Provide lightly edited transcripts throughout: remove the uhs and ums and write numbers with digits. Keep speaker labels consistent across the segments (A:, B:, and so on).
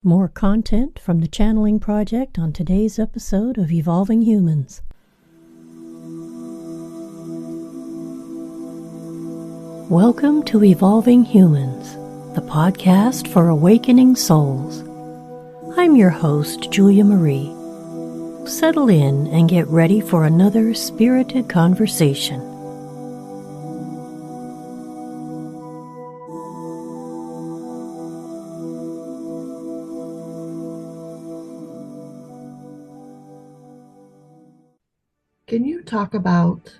A: More content from the Channeling Project on today's episode of Evolving Humans. Welcome to Evolving Humans, the podcast for awakening souls. I'm your host, Julia Marie. Settle in and get ready for another spirited conversation.
B: Can you talk about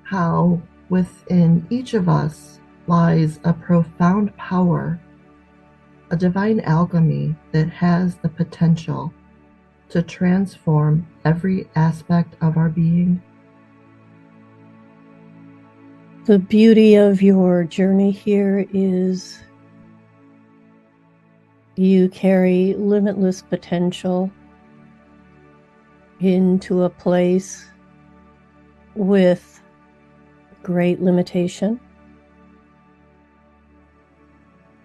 B: how within each of us lies a profound power, a divine alchemy that has the potential to transform every aspect of our being?
A: The beauty of your journey here is you carry limitless potential into a place with great limitation.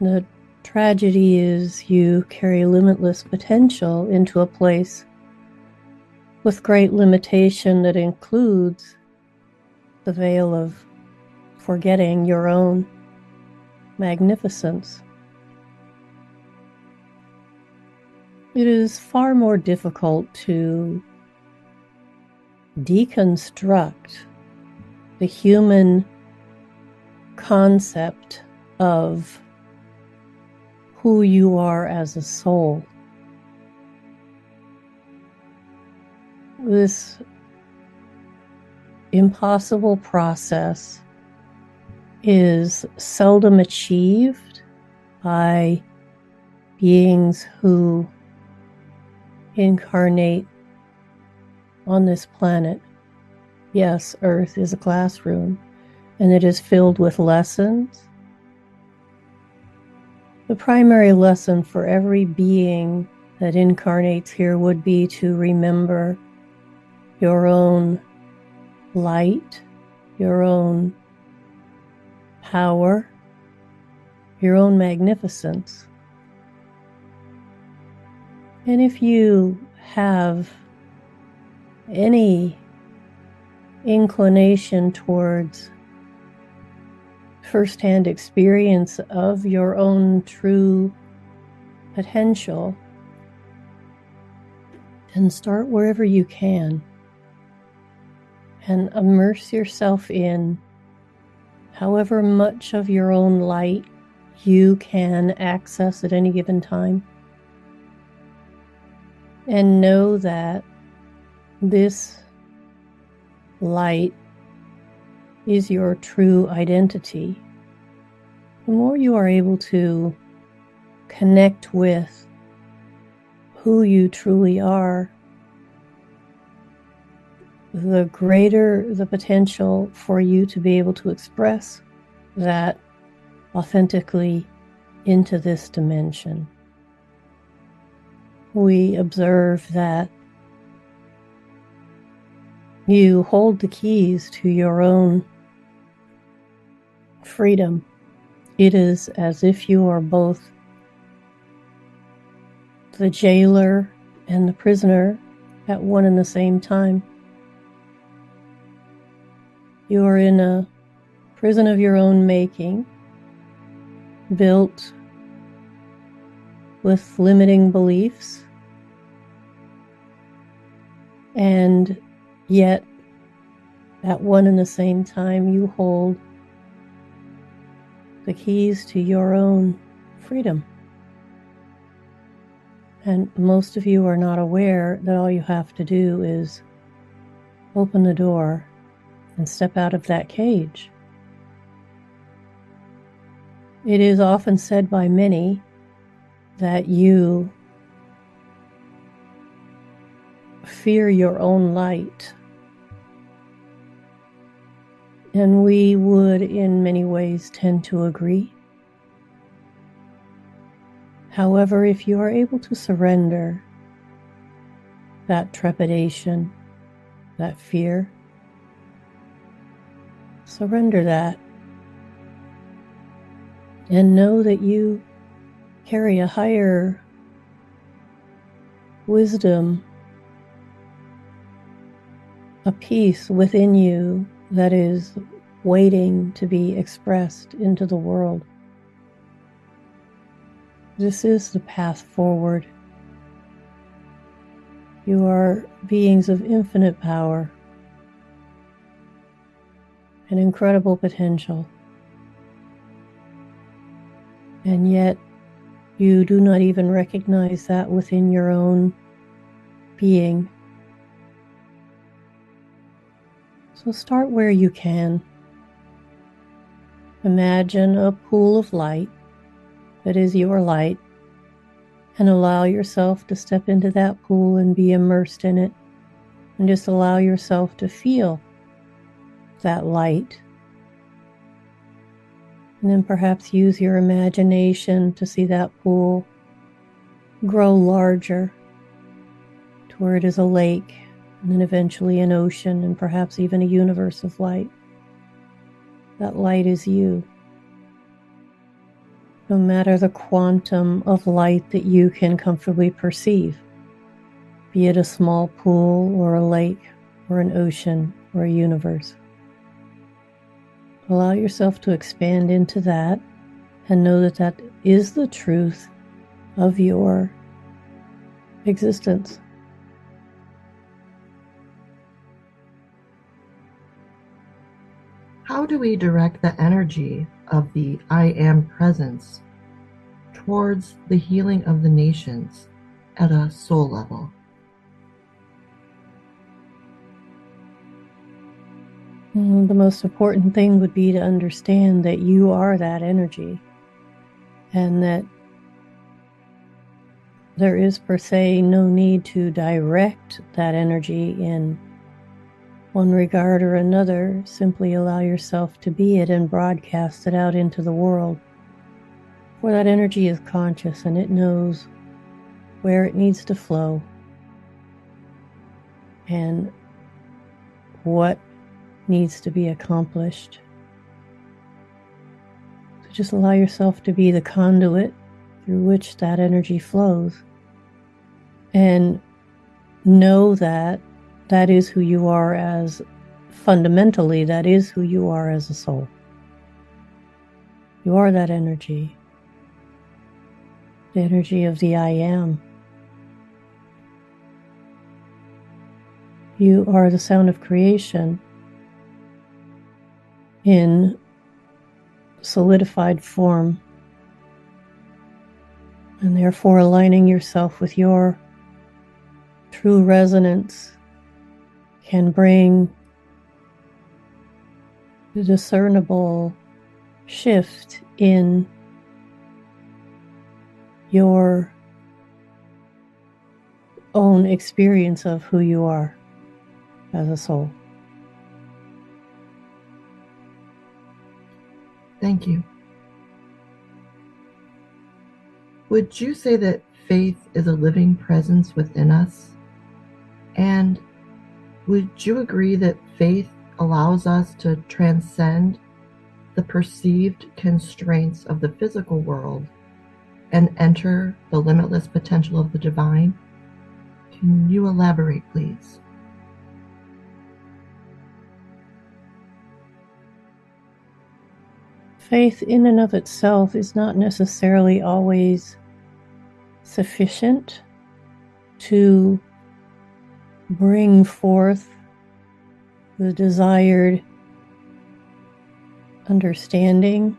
A: The tragedy is you carry limitless potential into a place with great limitation that includes the veil of forgetting your own magnificence. It is far more difficult to deconstruct the human concept of who you are as a soul. This impossible process is seldom achieved by beings who incarnate on this planet. Yes, Earth is a classroom, and it is filled with lessons. The primary lesson for every being that incarnates here would be to remember your own light, your own power, your own magnificence. And if you have any inclination towards firsthand experience of your own true potential, then start wherever you can and immerse yourself in however much of your own light you can access at any given time. And know that this light is your true identity. The more you are able to connect with who you truly are, the greater the potential for you to be able to express that authentically into this dimension. We observe that you hold the keys to your own freedom. It is as if you are both the jailer and the prisoner at one and the same time. You are in a prison of your own making, built with limiting beliefs, and yet, at one and the same time, you hold the keys to your own freedom. And most of you are not aware that all you have to do is open the door and step out of that cage. It is often said by many that you fear your own light. And we would, in many ways, tend to agree. However, if you are able to surrender that trepidation, that fear, surrender that, and know that you carry a higher wisdom, a peace within you that is waiting to be expressed into the world. This is the path forward. You are beings of infinite power and incredible potential. And yet, you do not even recognize that within your own being. So start where you can. Imagine a pool of light that is your light, and allow yourself to step into that pool and be immersed in it, and just allow yourself to feel that light. And then perhaps use your imagination to see that pool grow larger to where it is a lake, and then eventually an ocean, and perhaps even a universe of light. That light is you. No matter the quantum of light that you can comfortably perceive, be it a small pool or a lake or an ocean or a universe. Allow yourself to expand into that and know that that is the truth of your existence.
B: How do we direct the energy of the I Am presence towards the healing of the nations at a soul level?
A: The most important thing would be to understand that you are that energy, and that there is per se no need to direct that energy in one regard or another. Simply allow yourself to be it and broadcast it out into the world. For that energy is conscious and it knows where it needs to flow and what needs to be accomplished. So just allow yourself to be the conduit through which that energy flows, and know that that is who you are as fundamentally, that is who you are as a soul. You are that energy, the energy of the I Am. You are the sound of creation in solidified form, and therefore aligning yourself with your true resonance can bring the discernible shift in your own experience of who you are as a soul.
B: Thank you. Would you say that faith is a living presence within us? And would you agree that faith allows us to transcend the perceived constraints of the physical world and enter the limitless potential of the divine? Can you elaborate, please?
A: Faith in and of itself is not necessarily always sufficient to bring forth the desired understanding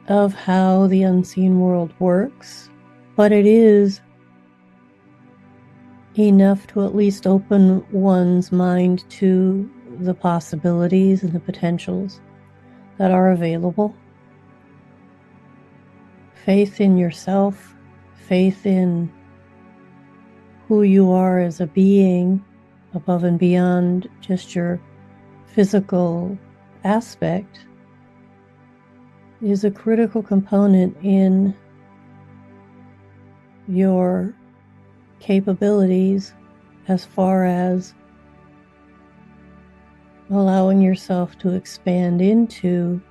A: of how the unseen world works, but it is enough to at least open one's mind to the possibilities and the potentials that are available. Faith in yourself, faith in who you are as a being above and beyond just your physical aspect, is a critical component in your capabilities as far as allowing yourself to expand into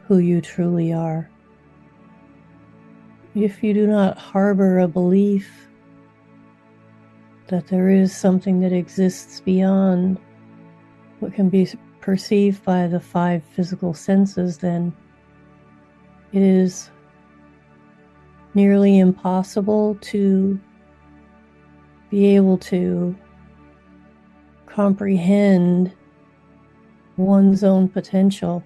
A: who you truly are. if you do not harbor a belief that there is something that exists beyond what can be perceived by the 5 physical senses, then it is nearly impossible to be able to comprehend one's own potential,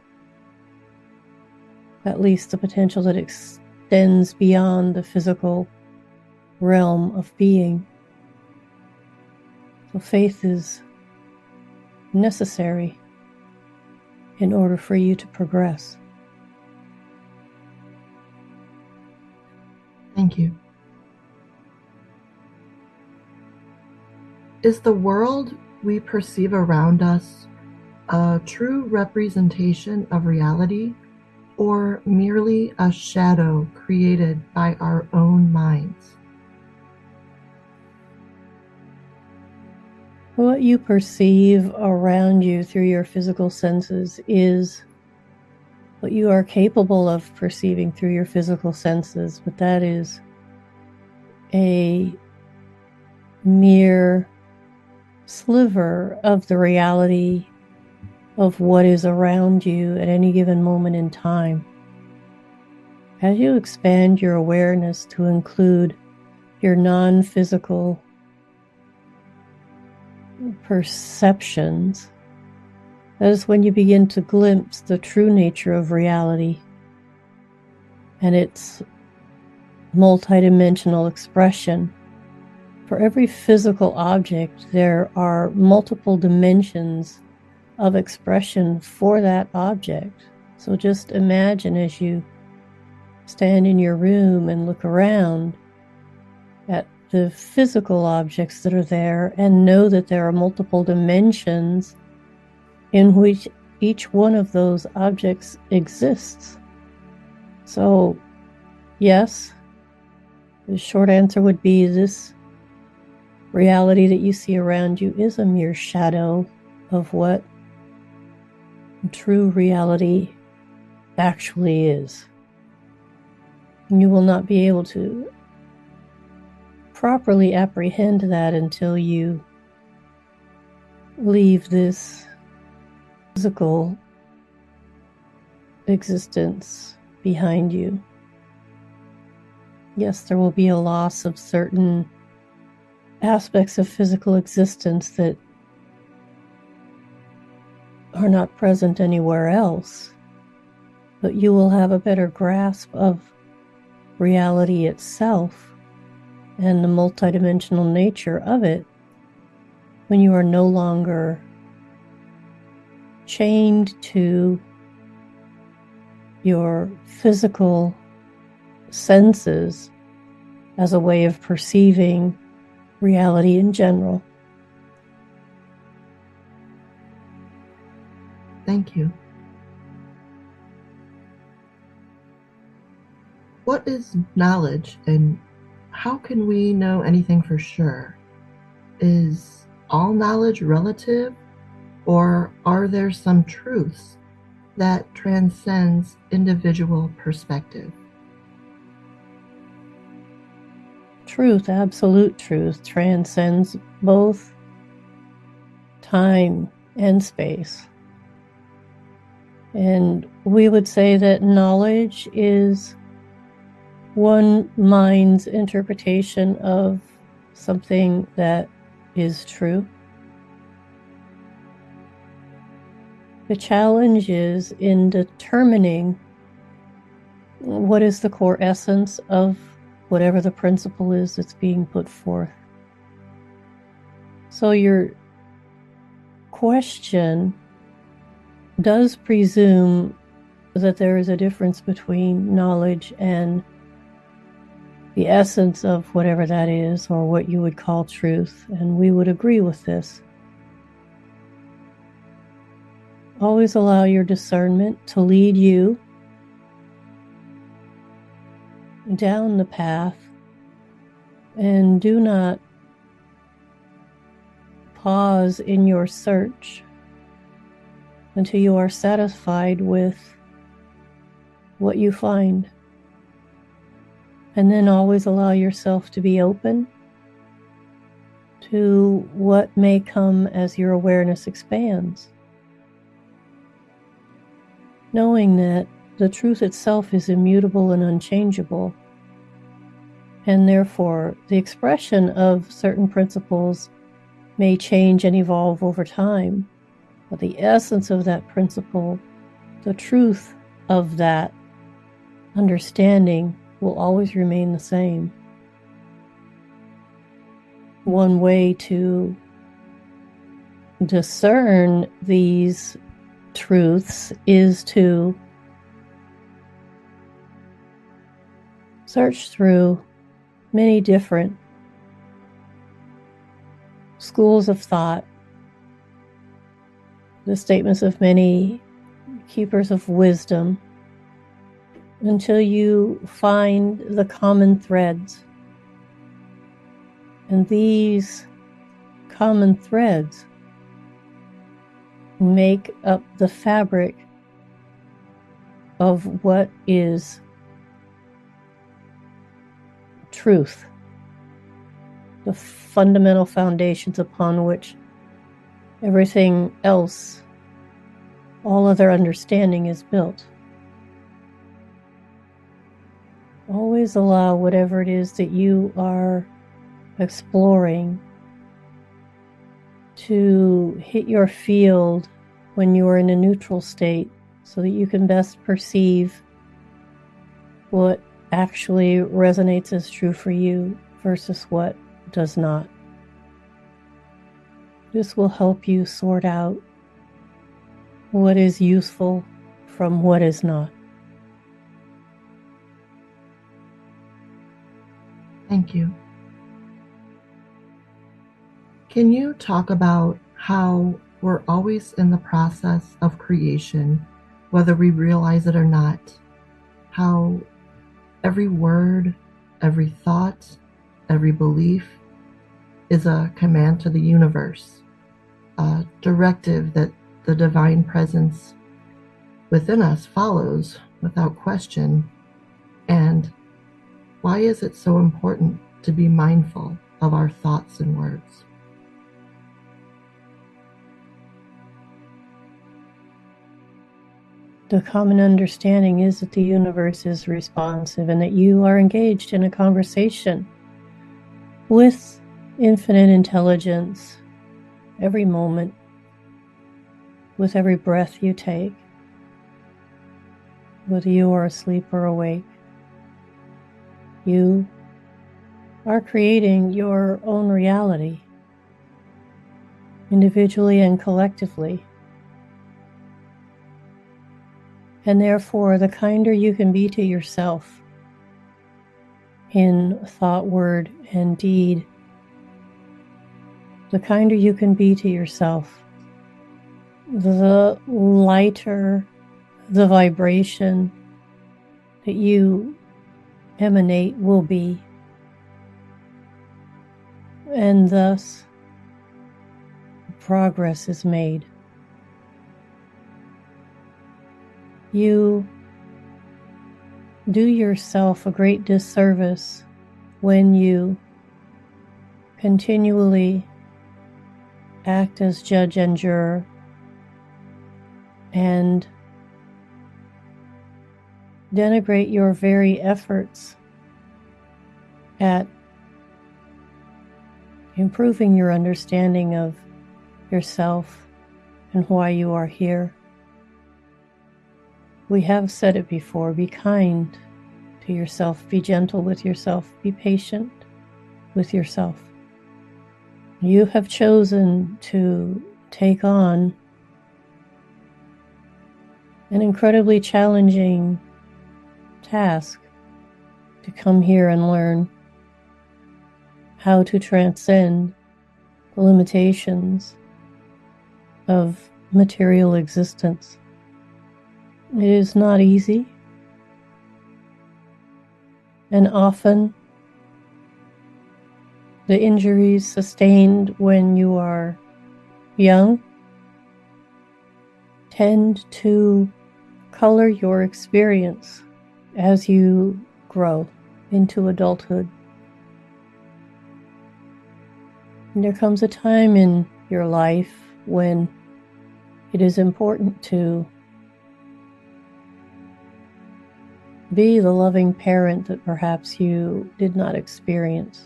A: at least the potential that extends beyond the physical realm of being. So faith is necessary in order for you to progress.
B: Thank you. Is the world we perceive around us a true representation of reality, or merely a shadow created by our own minds?
A: What you perceive around you through your physical senses is what you are capable of perceiving through your physical senses, but that is a mere sliver of the reality of what is around you at any given moment in time. As you expand your awareness to include your non-physical perceptions, that is when you begin to glimpse the true nature of reality and its multidimensional expression. For every physical object, there are multiple dimensions of expression for that object. So just imagine as you stand in your room and look around at the physical objects that are there and know that there are multiple dimensions in which each one of those objects exists. So, yes, the short answer would be this reality that you see around you is a mere shadow of what true reality actually is. And you will not be able to properly apprehend that until you leave this physical existence behind you. Yes, there will be a loss of certain aspects of physical existence that are not present anywhere else, but you will have a better grasp of reality itself and the multidimensional nature of it when you are no longer chained to your physical senses as a way of perceiving reality in general.
B: Thank you. What is knowledge, and how can we know anything for sure? Is all knowledge relative, or are there some truths that transcends individual perspective?
A: Truth, absolute truth, transcends both time and space. And we would say that knowledge is one mind's interpretation of something that is true. The challenge is in determining what is the core essence of whatever the principle is that's being put forth. So your question does presume that there is a difference between knowledge and the essence of whatever that is, or what you would call truth, and we would agree with this. Always allow your discernment to lead you down the path, and do not pause in your search until you are satisfied with what you find. And then always allow yourself to be open to what may come as your awareness expands. Knowing that the truth itself is immutable and unchangeable, and therefore the expression of certain principles may change and evolve over time, but the essence of that principle, the truth of that understanding, will always remain the same. One way to discern these truths is to search through many different schools of thought, the statements of many keepers of wisdom, until you find the common threads. And these common threads make up the fabric of what is truth, the fundamental foundations upon which everything else, all other understanding, is built. Always allow whatever it is that you are exploring to hit your field when you are in a neutral state, so that you can best perceive what actually resonates as true for you versus what does not. This will help you sort out what is useful from what is not.
B: Thank you. Can you talk about how we're always in the process of creation, whether we realize it or not? How every word, every thought, every belief is a command to the universe, a directive that the divine presence within us follows without question. And why is it so important to be mindful of our thoughts and words?
A: The common understanding is that the universe is responsive and that you are engaged in a conversation with infinite intelligence every moment, with every breath you take, whether you are asleep or awake. You are creating your own reality, individually and collectively. And therefore, the kinder you can be to yourself in thought, word, and deed, the kinder you can be to yourself, the lighter the vibration that you emanate will be. And thus, progress is made. You do yourself a great disservice when you continually act as judge and juror and denigrate your very efforts at improving your understanding of yourself and why you are here. We have said it before, be kind to yourself, be gentle with yourself, be patient with yourself. You have chosen to take on an incredibly challenging task to come here and learn how to transcend the limitations of material existence. It is not easy, and often the injuries sustained when you are young tend to color your experience as you grow into adulthood. And there comes a time in your life when it is important to be the loving parent that perhaps you did not experience.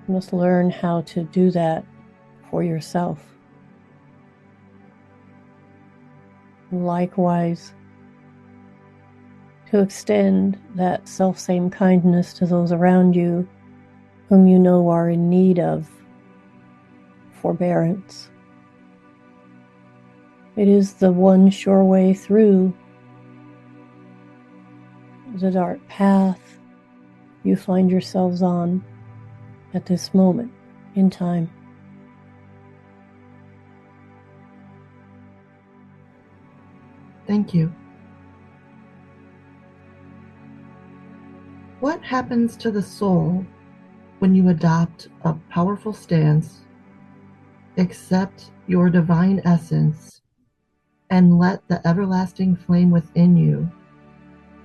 A: You must learn how to do that for yourself. Likewise, to extend that self-same kindness to those around you whom you know are in need of forbearance. It is the one sure way through the dark path you find yourselves on at this moment in time.
B: Thank you. What happens to the soul when you adopt a powerful stance, accept your divine essence, and let the everlasting flame within you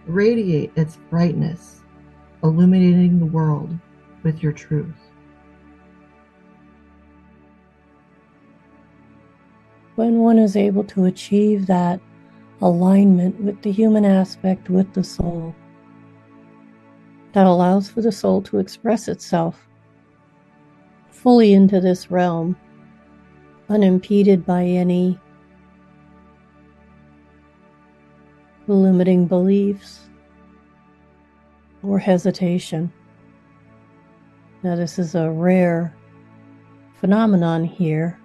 B: radiate its brightness, illuminating the world with your truth?
A: When one is able to achieve that alignment with the human aspect, with the soul, that allows for the soul to express itself fully into this realm, unimpeded by any limiting beliefs or hesitation. Now, this is a rare phenomenon here.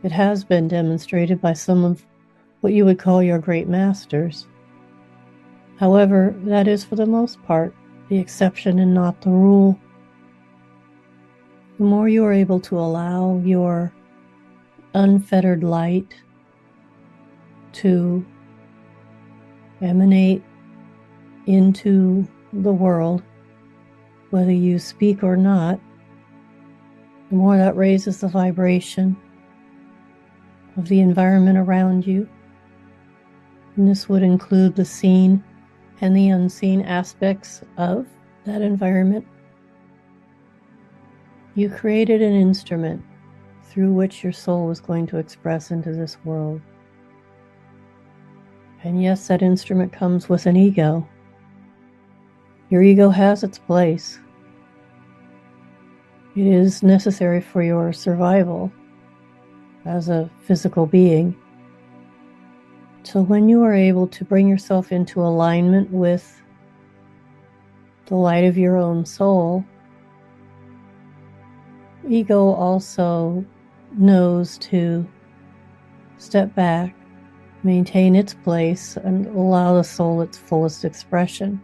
A: It has been demonstrated by some of what you would call your great masters. However, that is for the most part the exception and not the rule. The more you are able to allow your unfettered light to emanate into the world, whether you speak or not, the more that raises the vibration of the environment around you. And this would include the seen and the unseen aspects of that environment. You created an instrument through which your soul was going to express into this world. And yes, that instrument comes with an ego. Your ego has its place. It is necessary for your survival as a physical being. So when you are able to bring yourself into alignment with the light of your own soul, ego also knows to step back, maintain its place, and allow the soul its fullest expression.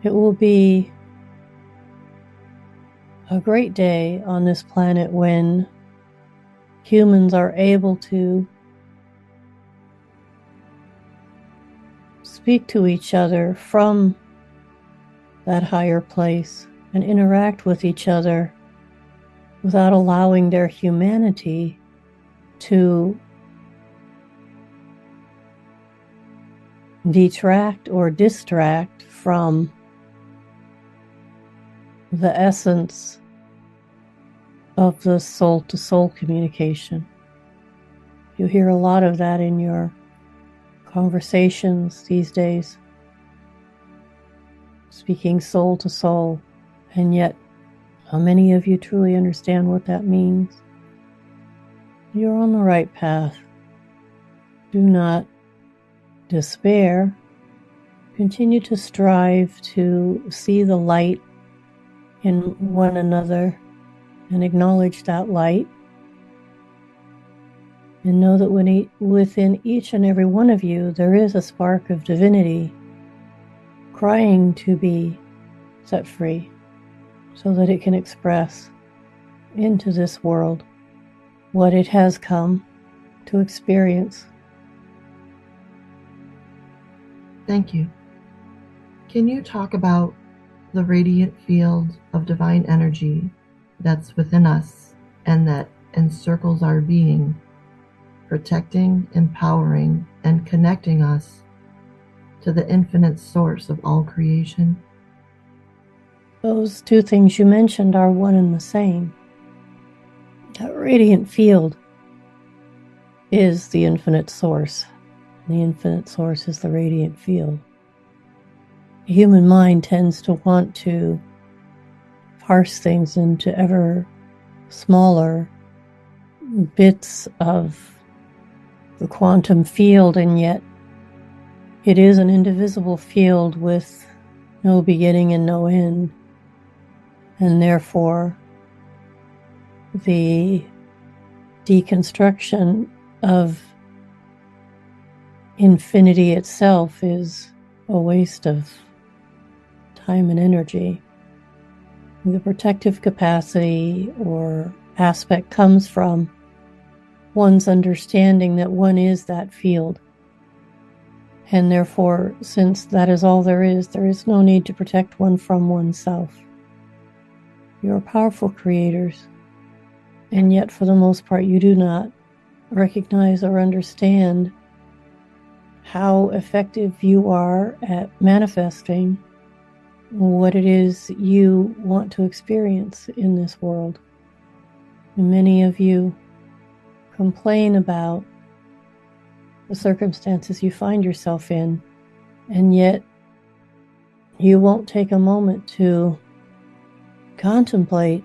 A: It will be a great day on this planet when humans are able to speak to each other from that higher place and interact with each other without allowing their humanity to detract or distract from the essence of the soul-to-soul communication. You hear a lot of that in your conversations these days, speaking soul to soul, and yet how many of you truly understand what that means? You're on the right path. Do not despair. Continue to strive to see the light in one another and acknowledge that light. And know that within each and every one of you, there is a spark of divinity crying to be set free so that it can express into this world what it has come to experience.
B: Thank you. Can you talk about the radiant field of divine energy that's within us and that encircles our being, protecting, empowering, and connecting us to the infinite source of all creation?
A: Those two things you mentioned are one and the same. That radiant field is the infinite source. The infinite source is the radiant field. The human mind tends to want to parse things into ever smaller bits of the quantum field, and yet it is an indivisible field with no beginning and no end. And therefore, the deconstruction of infinity itself is a waste of time and energy. The protective capacity or aspect comes from one's understanding that one is that field. And therefore, since that is all there is no need to protect one from oneself. You are powerful creators, and yet for the most part you do not recognize or understand how effective you are at manifesting what it is you want to experience in this world. And many of you complain about the circumstances you find yourself in, and yet you won't take a moment to contemplate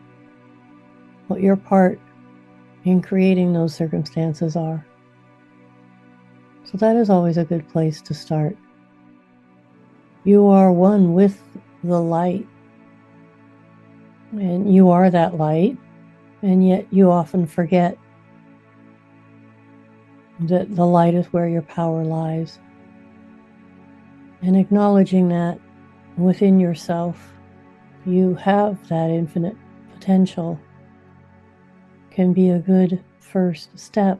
A: what your part in creating those circumstances are. So that is always a good place to start. You are one with the light, and you are that light, and yet you often forget that the light is where your power lies. And acknowledging that within yourself you have that infinite potential can be a good first step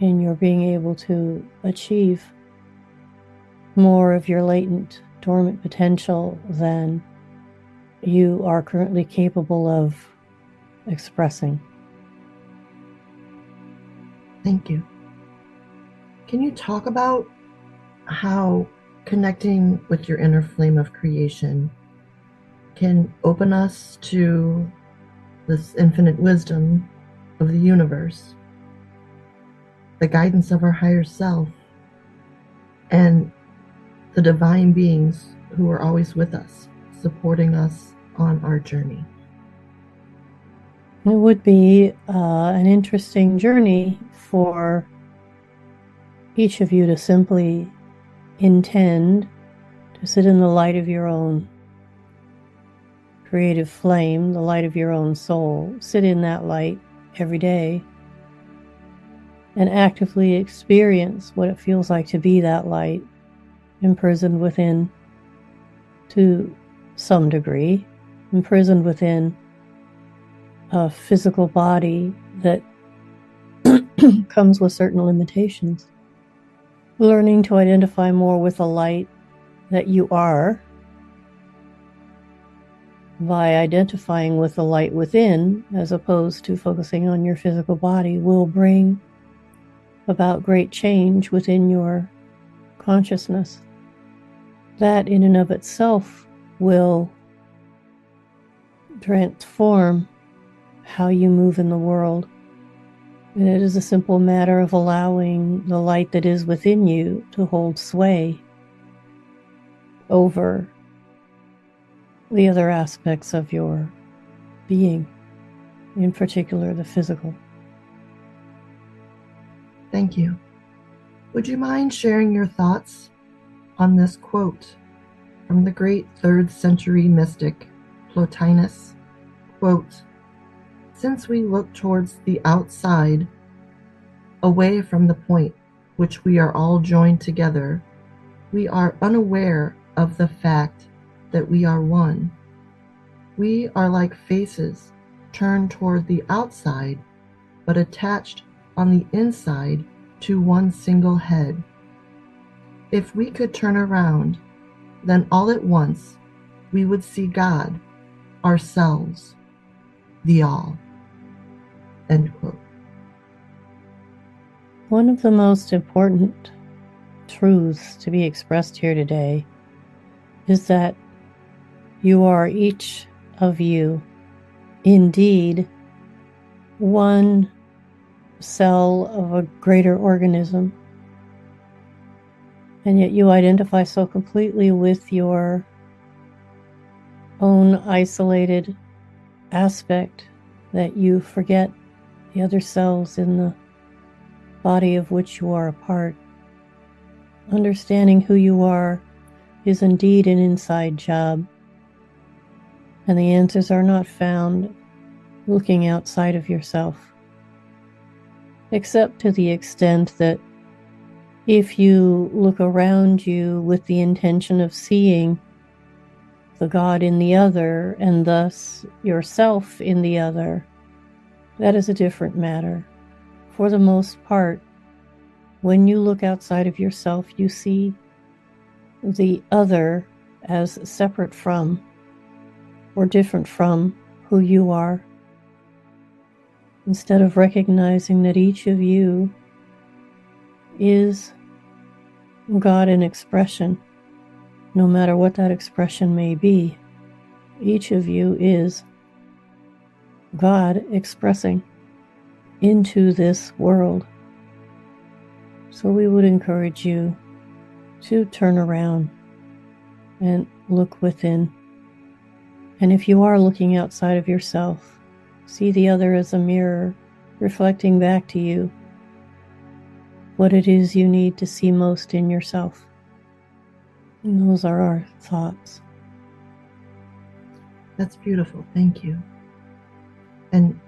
A: in your being able to achieve more of your latent, dormant potential than you are currently capable of expressing.
B: Thank you. Can you talk about how connecting with your inner flame of creation can open us to this infinite wisdom of the universe, the guidance of our higher self, and the divine beings who are always with us, supporting us on our journey?
A: It would be an interesting journey for each of you to simply intend to sit in the light of your own creative flame, the light of your own soul. Sit in that light every day and actively experience what it feels like to be that light, imprisoned within, to some degree, imprisoned within a physical body that comes with certain limitations. Learning to identify more with the light that you are by identifying with the light within, as opposed to focusing on your physical body, will bring about great change within your consciousness. That in and of itself will transform how you move in the world. And it is a simple matter of allowing the light that is within you to hold sway over the other aspects of your being, in particular the physical.
B: Thank you. Would you mind sharing your thoughts on this quote from the great 3rd century mystic Plotinus? Quote, "Since we look towards the outside, away from the point which we are all joined together, we are unaware of the fact that we are one. We are like faces turned toward the outside, but attached on the inside to one single head. If we could turn around, then all at once we would see God, ourselves, the all." End quote.
A: One of the most important truths to be expressed here today is that you are, each of you, indeed one cell of a greater organism. And yet you identify so completely with your own isolated aspect that you forget the other cells in the body of which you are a part. Understanding who you are is indeed an inside job, and the answers are not found looking outside of yourself, except to the extent that if you look around you with the intention of seeing the God in the other, and thus yourself in the other, that is a different matter. For the most part, when you look outside of yourself, you see the other as separate from or different from who you are, instead of recognizing that each of you is God in expression. No matter what that expression may be, each of you is God expressing into this world. So we would encourage you to turn around and look within. And if you are looking outside of yourself, see the other as a mirror reflecting back to you what it is you need to see most in yourself. And those are our thoughts.
B: That's beautiful. Thank you. And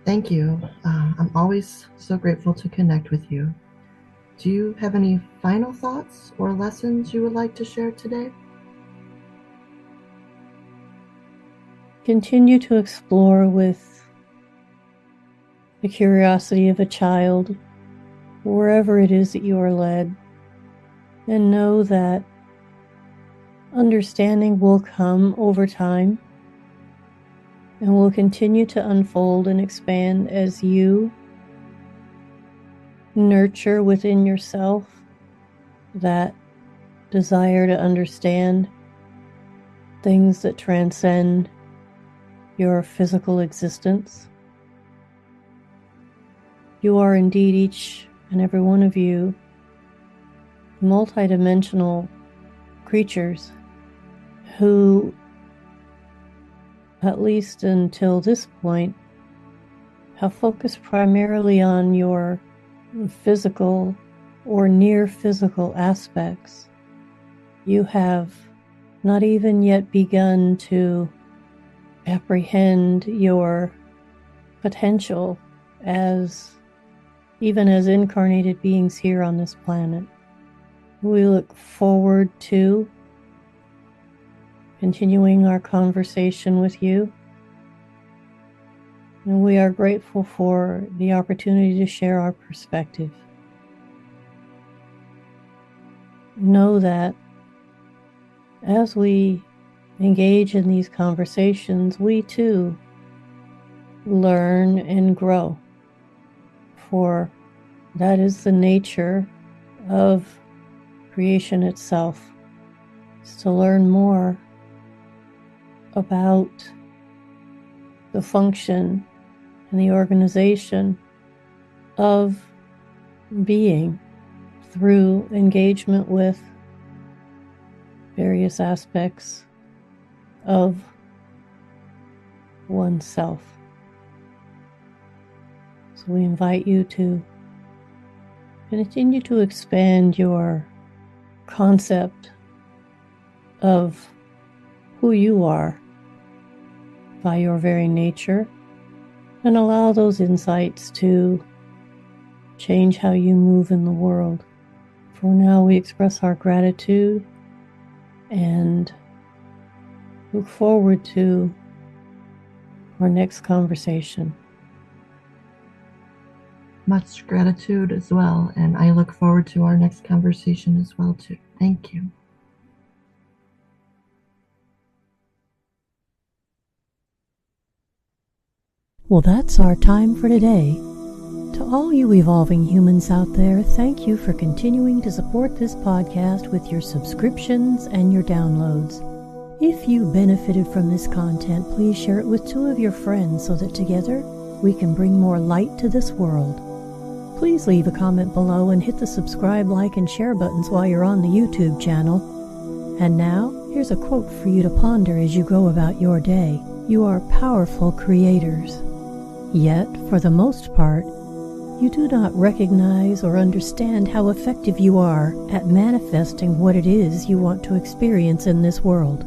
B: thank you. I'm always so grateful to connect with you. Do you have any final thoughts or lessons you would like to share today?
A: Continue to explore with the curiosity of a child, wherever it is that you are led, and know that understanding will come over time and will continue to unfold and expand as you nurture within yourself that desire to understand things that transcend your physical existence. You are indeed, each and every one of you, multidimensional creatures who, at least until this point, have focused primarily on your physical or near physical aspects. You have not even yet begun to apprehend your potential as even as incarnated beings here on this planet. We look forward to continuing our conversation with you, and we are grateful for the opportunity to share our perspective. Know that as we engage in these conversations, we too learn and grow, for that is the nature of creation itself, is to learn more about the function and the organization of being through engagement with various aspects of oneself. So we invite you to continue to expand your concept of who you are by your very nature, and allow those insights to change how you move in the world. For now, we express our gratitude and look forward to our next conversation.
B: Much gratitude as well, and I look forward to our next conversation as well too. Thank you.
A: Well, that's our time for today. To all you evolving humans out there, thank you for continuing to support this podcast with your subscriptions and your downloads. If you benefited from this content, please share it with 2 of your friends so that together we can bring more light to this world. Please leave a comment below and hit the subscribe, like, and share buttons while you're on the YouTube channel. And now, here's a quote for you to ponder as you go about your day. You are powerful creators. Yet, for the most part, you do not recognize or understand how effective you are at manifesting what it is you want to experience in this world.